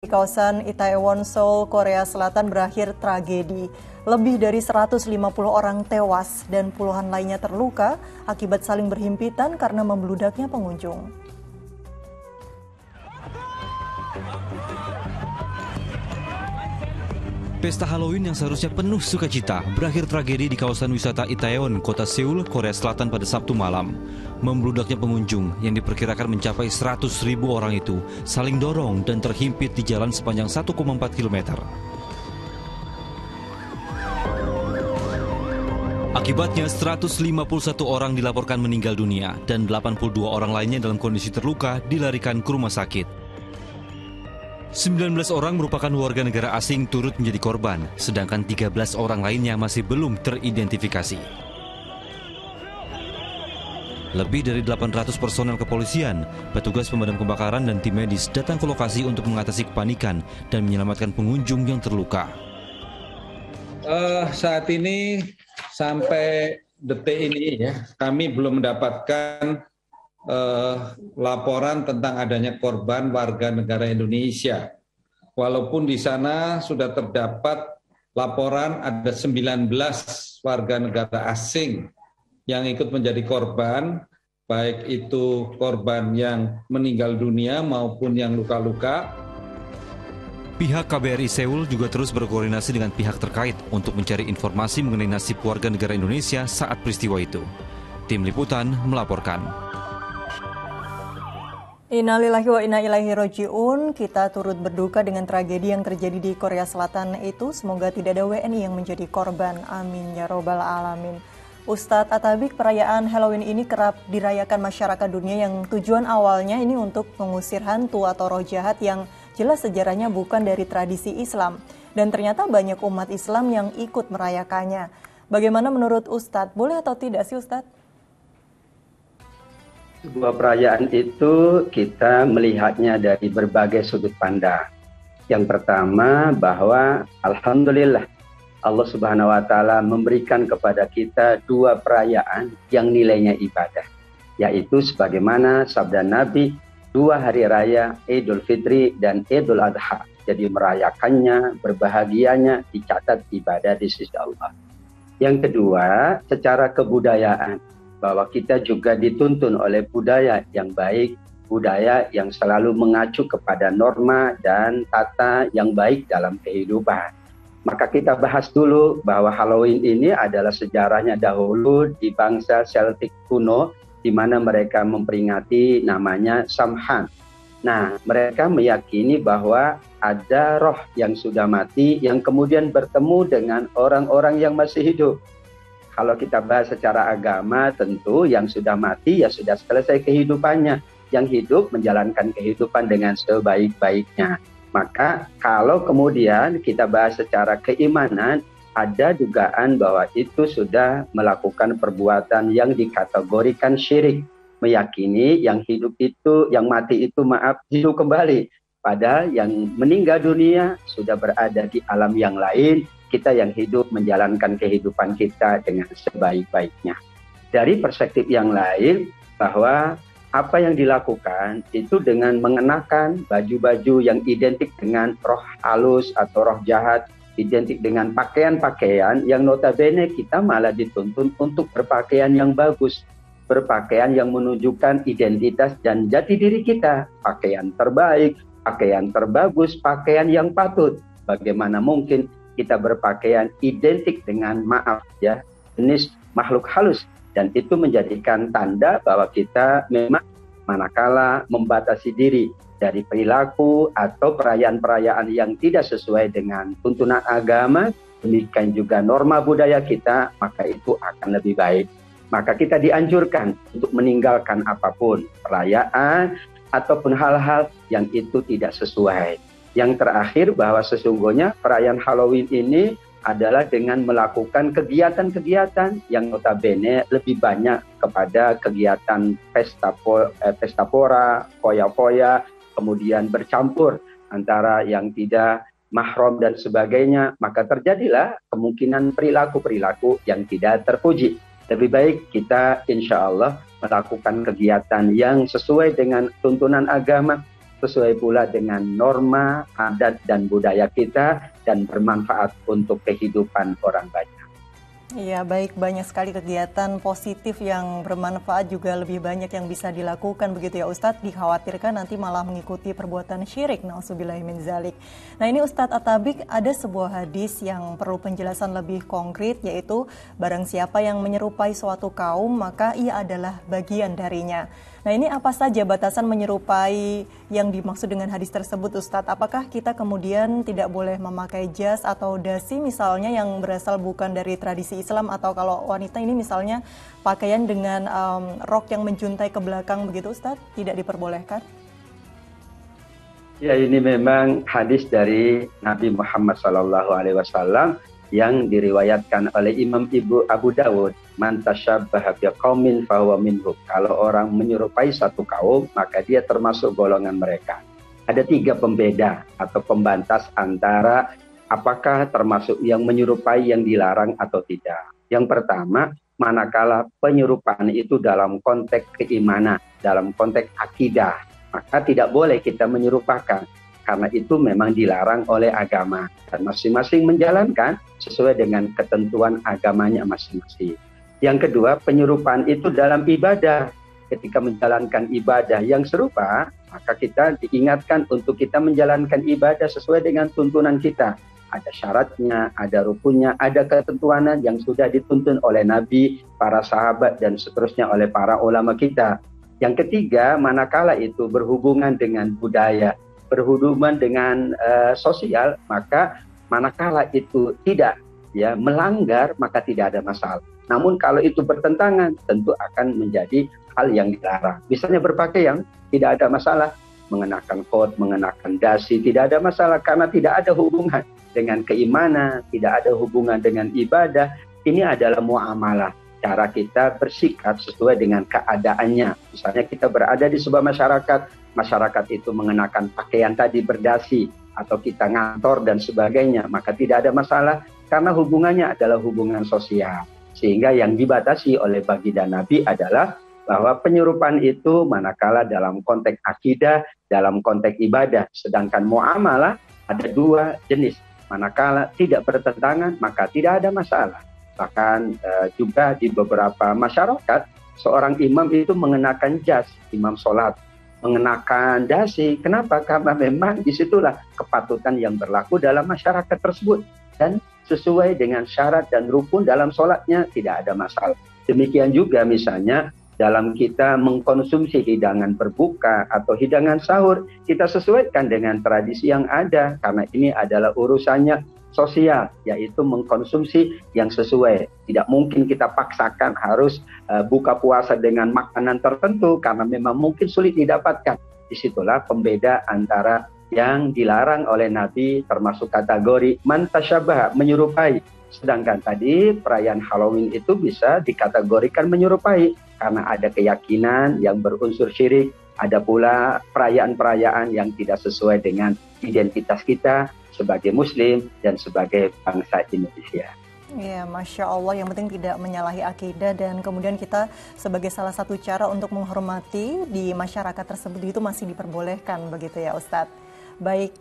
Di kawasan Itaewon, Seoul, Korea Selatan berakhir tragedi. Lebih dari 150 orang tewas dan puluhan lainnya terluka akibat saling berhimpitan karena membludaknya pengunjung. Pesta Halloween yang seharusnya penuh sukacita berakhir tragedi di kawasan wisata Itaewon, kota Seoul, Korea Selatan pada Sabtu malam. Membludaknya pengunjung yang diperkirakan mencapai 100.000 orang itu saling dorong dan terhimpit di jalan sepanjang 1,4 km. Akibatnya 151 orang dilaporkan meninggal dunia dan 82 orang lainnya dalam kondisi terluka dilarikan ke rumah sakit. 19 orang merupakan warga negara asing turut menjadi korban, sedangkan 13 orang lainnya masih belum teridentifikasi. Lebih dari 800 personel kepolisian, petugas pemadam kebakaran dan tim medis datang ke lokasi untuk mengatasi kepanikan dan menyelamatkan pengunjung yang terluka. Saat ini sampai detik ini ya, kami belum mendapatkan laporan tentang adanya korban warga negara Indonesia. Walaupun di sana sudah terdapat laporan ada 19 warga negara asing yang ikut menjadi korban, baik itu korban yang meninggal dunia maupun yang luka-luka. Pihak KBRI Seoul juga terus berkoordinasi dengan pihak terkait untuk mencari informasi mengenai nasib warga negara Indonesia saat peristiwa itu. Tim Liputan melaporkan. Innalillahi wa inna ilaihi roji'un. Kita turut berduka dengan tragedi yang terjadi di Korea Selatan itu. Semoga tidak ada WNI yang menjadi korban. Amin ya robbal alamin. Ustadz Atabik, perayaan Halloween ini kerap dirayakan masyarakat dunia yang tujuan awalnya ini untuk mengusir hantu atau roh jahat yang jelas sejarahnya bukan dari tradisi Islam. Dan ternyata banyak umat Islam yang ikut merayakannya. Bagaimana menurut Ustadz? Boleh atau tidak sih Ustadz? Sebuah perayaan itu kita melihatnya dari berbagai sudut pandang. Yang pertama bahwa alhamdulillah Allah Subhanahu wa taala memberikan kepada kita dua perayaan yang nilainya ibadah, yaitu sebagaimana sabda Nabi, dua hari raya Idul Fitri dan Idul Adha. Jadi merayakannya, berbahagianya dicatat ibadah di sisi Allah. Yang kedua, secara kebudayaan, bahwa kita juga dituntun oleh budaya yang baik, budaya yang selalu mengacu kepada norma dan tata yang baik dalam kehidupan. Maka kita bahas dulu bahwa Halloween ini adalah sejarahnya dahulu di bangsa Celtic kuno, di mana mereka memperingati namanya Samhain. Nah, mereka meyakini bahwa ada roh yang sudah mati yang kemudian bertemu dengan orang-orang yang masih hidup. Kalau kita bahas secara agama, tentu yang sudah mati ya sudah selesai kehidupannya. Yang hidup menjalankan kehidupan dengan sebaik-baiknya. Maka kalau kemudian kita bahas secara keimanan, ada dugaan bahwa itu sudah melakukan perbuatan yang dikategorikan syirik. Meyakini yang hidup itu, yang mati itu hidup kembali. Padahal yang meninggal dunia sudah berada di alam yang lain. Kita yang hidup menjalankan kehidupan kita dengan sebaik-baiknya. Dari perspektif yang lain, bahwa apa yang dilakukan itu dengan mengenakan baju-baju yang identik dengan roh halus atau roh jahat, identik dengan pakaian-pakaian yang notabene kita malah dituntun untuk berpakaian yang bagus, berpakaian yang menunjukkan identitas dan jati diri kita, pakaian terbaik, pakaian terbagus, pakaian yang patut. Bagaimana mungkin kita berpakaian identik dengan jenis makhluk halus, dan itu menjadikan tanda bahwa kita memang manakala membatasi diri dari perilaku atau perayaan-perayaan yang tidak sesuai dengan tuntunan agama, demikian juga norma budaya kita, maka itu akan lebih baik. Maka kita dianjurkan untuk meninggalkan apapun perayaan ataupun hal-hal yang itu tidak sesuai. Yang terakhir bahwa sesungguhnya perayaan Halloween ini adalah dengan melakukan kegiatan-kegiatan yang notabene lebih banyak kepada kegiatan pesta pora, foya-foya, kemudian bercampur antara yang tidak mahram dan sebagainya, maka terjadilah kemungkinan perilaku-perilaku yang tidak terpuji. Lebih baik kita insya Allah melakukan kegiatan yang sesuai dengan tuntunan agama, sesuai pula dengan norma, adat, dan budaya kita, dan bermanfaat untuk kehidupan orang banyak. Iya, baik, banyak sekali kegiatan positif yang bermanfaat, juga lebih banyak yang bisa dilakukan begitu ya Ustadz. Dikhawatirkan nanti malah mengikuti perbuatan syirik, na'udzubillahi min dzalik. Nah, ini Ustadz Atabik, ada sebuah hadis yang perlu penjelasan lebih konkret, yaitu barang siapa yang menyerupai suatu kaum maka ia adalah bagian darinya. Nah, ini apa saja batasan menyerupai yang dimaksud dengan hadis tersebut Ustadz? Apakah kita kemudian tidak boleh memakai jas atau dasi misalnya yang berasal bukan dari tradisi Islam, atau kalau wanita ini misalnya pakaian dengan rok yang menjuntai ke belakang begitu Ustadz, tidak diperbolehkan? Ya, ini memang hadis dari Nabi Muhammad SAW yang diriwayatkan oleh Imam Abu Dawud. Man tasyabbaha biqaumin fahuwa minhum. Kalau orang menyerupai satu kaum, maka dia termasuk golongan mereka. Ada 3 pembeda atau pembatas antara apakah termasuk yang menyerupai yang dilarang atau tidak. Yang pertama, manakala penyerupaan itu dalam konteks keimanan, dalam konteks akidah, maka tidak boleh kita menyerupakan. Karena itu memang dilarang oleh agama. Dan masing-masing menjalankan sesuai dengan ketentuan agamanya masing-masing. Yang kedua, penyerupaan itu dalam ibadah. Ketika menjalankan ibadah yang serupa, maka kita diingatkan untuk kita menjalankan ibadah sesuai dengan tuntunan kita. Ada syaratnya, ada rukunnya, ada ketentuan yang sudah dituntun oleh Nabi, para sahabat, dan seterusnya oleh para ulama kita. Yang ketiga, manakala itu berhubungan dengan budaya, berhubungan dengan sosial, maka manakala itu tidak melanggar, maka tidak ada masalah. Namun kalau itu bertentangan, tentu akan menjadi hal yang dilarang. Misalnya berpakaian, tidak ada masalah. Mengenakan kot, mengenakan dasi, tidak ada masalah karena tidak ada hubungan dengan keimanan, tidak ada hubungan dengan ibadah. Ini adalah muamalah. Cara kita bersikap sesuai dengan keadaannya. Misalnya kita berada di sebuah masyarakat itu mengenakan pakaian tadi berdasi, atau kita ngantor dan sebagainya, maka tidak ada masalah karena hubungannya adalah hubungan sosial. Sehingga yang dibatasi oleh baginda Nabi adalah bahwa penyerupaan itu manakala dalam konteks akidah, dalam konteks ibadah. Sedangkan muamalah ada 2 jenis. Manakala tidak bertentangan, maka tidak ada masalah. Bahkan juga di beberapa masyarakat, seorang imam itu mengenakan jas, imam sholat, mengenakan dasi. Kenapa? Karena memang disitulah kepatutan yang berlaku dalam masyarakat tersebut. Dan sesuai dengan syarat dan rukun dalam sholatnya, tidak ada masalah. Demikian juga misalnya dalam kita mengkonsumsi hidangan berbuka atau hidangan sahur, kita sesuaikan dengan tradisi yang ada, karena ini adalah urusannya sosial, yaitu mengkonsumsi yang sesuai. Tidak mungkin kita paksakan harus buka puasa dengan makanan tertentu, karena memang mungkin sulit didapatkan. Disitulah pembeda antara yang dilarang oleh Nabi, termasuk kategori man tasyabaha, menyerupai. Sedangkan tadi perayaan Halloween itu bisa dikategorikan menyerupai, karena ada keyakinan yang berunsur syirik, ada pula perayaan-perayaan yang tidak sesuai dengan identitas kita sebagai Muslim dan sebagai bangsa Indonesia. Ya, Masya Allah, yang penting tidak menyalahi akidah, dan kemudian kita sebagai salah satu cara untuk menghormati di masyarakat tersebut itu masih diperbolehkan begitu ya Ustadz. Baik.